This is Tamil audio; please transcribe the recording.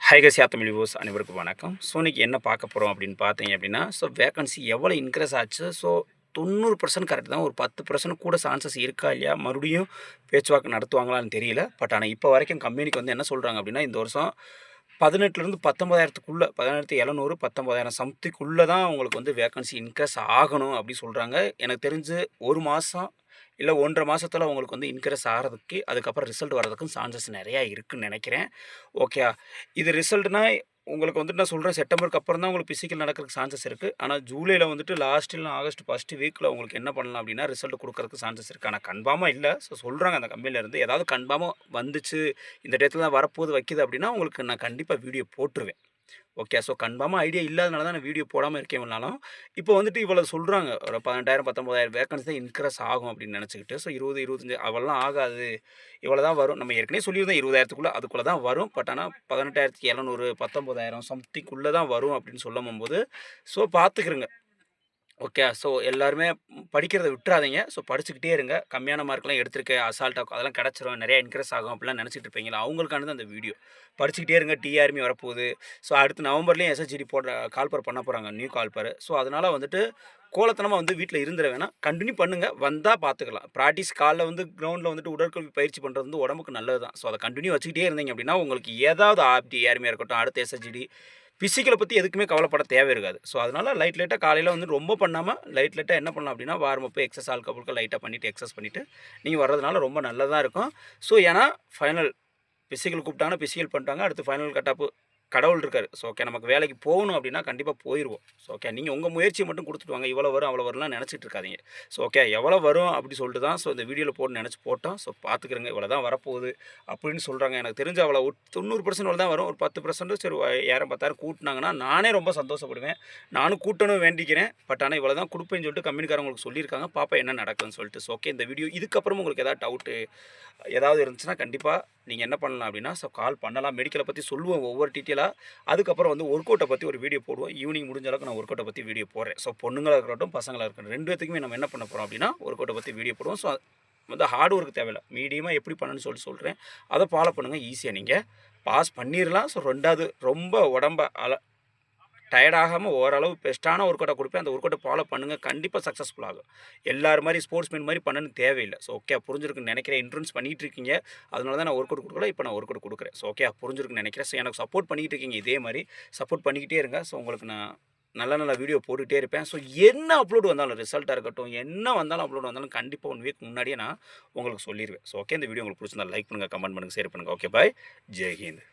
ஹைகசியா தமிழ் வியூவர்ஸ் அனைவருக்கும் வணக்கம். ஸோ இன்றைக்கி என்ன பார்க்க போகிறோம் அப்படின்னு பார்த்தீங்க அப்படின்னா, ஸோ வேக்கன்சி எவ்வளோ இன்க்ரீஸ் ஆச்சு. ஸோ 90% கரெக்ட் தான். ஒரு 10% கூட சான்சஸ் இருக்கா இல்லையா, மறுபடியும் பேச்சுவார்த்தை நடத்துவாங்களான்னு தெரியல. பட் ஆனால் இப்போ வரைக்கும் கம்பெனிக்கு வந்து என்ன சொல்கிறாங்க அப்படின்னா, இந்த வருஷம் 18லேருந்து 19,000க்குள்ளே 17,700 19,000 சம்திங்குள்ளே தான் உங்களுக்கு வந்து வேக்கன்சி இன்க்ரீஸ் ஆகணும் அப்படி சொல்கிறாங்க. எனக்கு தெரிஞ்சு ஒரு மாதம் இல்லை 1 1/2 மாதத்தில் உங்களுக்கு வந்து இன்க்ரீஸ் ஆகிறதுக்கு அதுக்கப்புறம் ரிசல்ட் வரதுக்கும் சான்சஸ் நிறையா இருக்குதுன்னு நினைக்கிறேன். ஓகே, இது ரிசல்ட்னா உங்களுக்கு வந்துட்டு நான் சொல்கிறேன், செப்டம்பருக்கு அப்புறம் தான் உங்களுக்கு பிசிக்கல் நடக்கிறதுக்கு சான்சஸ் இருக்குது. ஆனால் ஜூலையில் வந்துட்டு லாஸ்ட் இல்லை ஆகஸ்ட் ஃபஸ்ட்டு வீக்கில் உங்களுக்கு என்ன பண்ணலாம் அப்படின்னா ரிசல்ட் கொடுக்கறதுக்கு சான்சஸ் இருக்குது. ஆனால் கன்ஃபார்மாக இல்லை. ஸோ சொல்கிறாங்க அந்த கம்பெனிலேருந்து, ஏதாவது கன்ஃபார்மாக வந்துச்சு இந்த டேட்டில் தான் வரப்போகுது வைக்கிது அப்படின்னா உங்களுக்கு நான் கண்டிப்பாக வீடியோ போட்டுருவேன். ஓகே, ஸோ கன்ஃபார்மாக ஐடியா இல்லாதனால தான் நான் வீடியோ போடாமல் இருக்கேன்னாலும், இப்போ வந்துட்டு இவ்வளோ சொல்கிறாங்க, ஒரு 18,000 19,000 வேக்கன்சி தான் இன்க்ரீஸ் ஆகும் அப்படின்னு நினச்சிக்கிட்டு, ஸோ 20 25 அவ்வளோலாம் ஆகாது, இவ்வளோ தான் வரும். நம்ம ஏற்கனவே சொல்லியிருந்தோம் 20,000க்குள்ளே அதுக்குள்ளே தான் வரும். பட் ஆனால் 18,700 19,000 சம்திங்குள்ளே தான் வரும் அப்படின்னு சொல்லும்போது, ஸோ பார்த்துக்கிறங்க. ஓகே, ஸோ எல்லாருமே படிக்கிறத விட்டுறாதீங்க. ஸோ படிச்சுக்கிட்டே இருங்க. கம்மியான மார்க்லாம் எடுத்திருக்கேன், அசால்ட்டாக அதெல்லாம் கிடச்சிரும், நிறையா இன்க்ரீஸ் ஆகும் அப்படிலாம் நினச்சிட்டு இருப்பீங்களா, அவங்களுக்கானது அந்த வீடியோ. படிச்சுக்கிட்டே இருங்க. டிஆர்மி வரப்போகுது. ஸோ அடுத்து நவம்பர்லேயும் எஸ்ஹெச்டி கால்பர் பண்ண போகிறாங்க, நியூ கால்பர். ஸோ அதனால் வந்துட்டு கோலத்தனமாக வந்து வீட்டில் இருந்துட வேணாம், கண்டினியூ பண்ணுங்கள். வந்தால் பார்த்துக்கலாம். ப்ராக்டிஸ் காலில் வந்து கிரவுண்டில் வந்துட்டு உடற்கல்வி பயிற்சி பண்ணுறது வந்து உடம்புக்கு நல்லது தான். ஸோ அதை கண்டினியூ வச்சுக்கிட்டே இருந்தீங்க அப்படின்னா உங்களுக்கு ஏதாவது டிஆர்மியாக இருக்கட்டும், அடுத்த எஸ்ஹெச்டி ஃபிசிக்கலை பற்றி எதுக்குமே கவலைப்பட தேவை இருக்காது. ஸோ அதனால் லைட்டாக காலையில் வந்து ரொம்ப பண்ணாமல் லைட்டாக என்ன பண்ணலாம் அப்படின்னா, வார்ம் அப்பு எக்ஸஸ் ஆல்கபுல்க்கு லைட்டாக பண்ணிவிட்டு எக்ஸஸ் பண்ணிவிட்டு நீங்கள் வர்றதுனால ரொம்ப நல்லதாக இருக்கும். ஸோ ஏன்னா ஃபைனல் பிசிக்கல் கூப்பிட்டாங்கன்னா பிசிக்கல் பண்ணிட்டாங்க, அடுத்து ஃபைனல் கட்டாப்பு கடவுள் இருக்கார். ஸோ ஓகே, நமக்கு வேலைக்கு போகணும் அப்படின்னா கண்டிப்பாக போயிடுவோம். ஸோ ஓகே, நீங்கள் உங்கள் முயற்சியை மட்டும் கொடுத்துட்டு வாங்க. இவ்வளோ வரும் அவ்வளோ வரும்லாம் நினச்சிட்டு இருக்காதீங்க. ஸோ ஓகே, எவ்வளோ வரும் அப்படி சொல்லிட்டு தான் ஸோ இந்த வீடியோவில் போட்டு நினச்சி போட்டோம். ஸோ பார்த்துக்கிறங்க, இவ்வளோ தான் வரப்போகுது அப்படின்னு சொல்கிறாங்க. எனக்கு தெரிஞ்ச அவ்வளோ 90% இவ்வளோ தான் வரும். ஒரு 10% சரி 1000 10,000 கூட்டினாங்கன்னா நானே ரொம்ப சந்தோஷப்படுவேன். நானும் கூட்டணும் வேண்டிக்கிறேன். பட் ஆனால் இவ்வளோ தான் கொடுப்பேன்னு சொல்லிட்டு கம்பெனிக்காரங்களுக்கு சொல்லியிருக்காங்க. பாப்பா என்ன நடக்குதுன்னு சொல்லிட்டு. ஸோ ஓகே, இந்த வீடியோ இதுக்கப்புறமும் உங்களுக்கு ஏதாவது டவுட்டு ஏதாவது இருந்துச்சுன்னா கண்டிப்பாக நீங்கள் என்ன பண்ணலாம் அப்படின்னா, ஸோ கால் பண்ணலாம். மெடிக்கலை பற்றி சொல்லுவோம் ஒவ்வொரு டீட்டெயிலாக. அதுக்கப்புறம் வந்து ஒர்க் அவுட்டை பற்றி ஒரு வீடியோ போடுவோம். ஈவினிங் முடிஞ்ச அளவுக்கு நான் ஒர்க் அவுட்டை பற்றி வீடியோ போடுறேன். ஸோ பொண்ணுங்களாக இருக்கட்டும் பசங்களாக இருக்கட்டும் 2 பேத்துக்குமே நம்ம என்ன பண்ண போகிறோம் அப்படின்னா ஒர்க் அவுட்டை பற்றி வீடியோ போடுவோம். ஸோ வந்து ஹார்ட் ஒர்க் தேவையில்லை, மீடியமாக எப்படி பண்ணணும்னு சொல்கிறேன். அதை ஃபாலோ பண்ணுங்கள். ஈஸியாக நீங்கள் பாஸ் பண்ணிடலாம். ஸோ 2வது ரொம்ப உடம்ப டயர்டாகாமல் ஓரளவு பெஸ்ட்டான ஒர்க் அவுட்டை கொடுப்பேன். அந்த ஒர்க் அவுட்டை ஃபாலோ பண்ணுங்கள், கண்டிப்பாக சக்ஸஸ்ஃபுல் ஆகும். எல்லாரும் மாதிரி ஸ்போர்ட்ஸ்மேன் மாதிரி பண்ணணும்னு தேவையில்லை. ஸோ ஓகே, புரிஞ்சிருக்குன்னு நினைக்கிறேன். இன்ட்ரன்ஸ் பண்ணிகிட்டு இருக்கீங்க, அதனால தான் நான் ஒர்க் அவுட் கொடுக்கல. இப்போ நான் ஒர்க் அவுட் கொடுக்குறேன். ஸோ ஓகே, புரிஞ்சிருக்குன்னு நினைக்கிறேன். ஸோ எனக்கு சப்போர்ட் பண்ணிகிட்டு இருக்கீங்க, இதே மாதிரி சப்போர்ட் பண்ணிக்கிட்டே இருங்க. ஸோ உங்களுக்கு நான் நல்ல நல்ல வீடியோ போட்டுகிட்டே இருப்பேன். ஸோ என்ன அப்லோட் வந்தாலும், ரிசல்ட்டாக இருக்கட்டும் என்ன வந்தாலும் அப்லோட் வந்தாலும் கண்டிப்பாக 1 வீக் முன்னாடியே நான் உங்களுக்கு சொல்லிடுவேன். ஸோ ஓகே, இந்த வீடியோ உங்களுக்கு பிடிச்சிருந்தா லைக் பண்ணுங்கள், கமெண்ட் பண்ணுங்கள், ஷேர் பண்ணுங்கள். ஓகே, பாய். ஜெய் ஹிந்த்.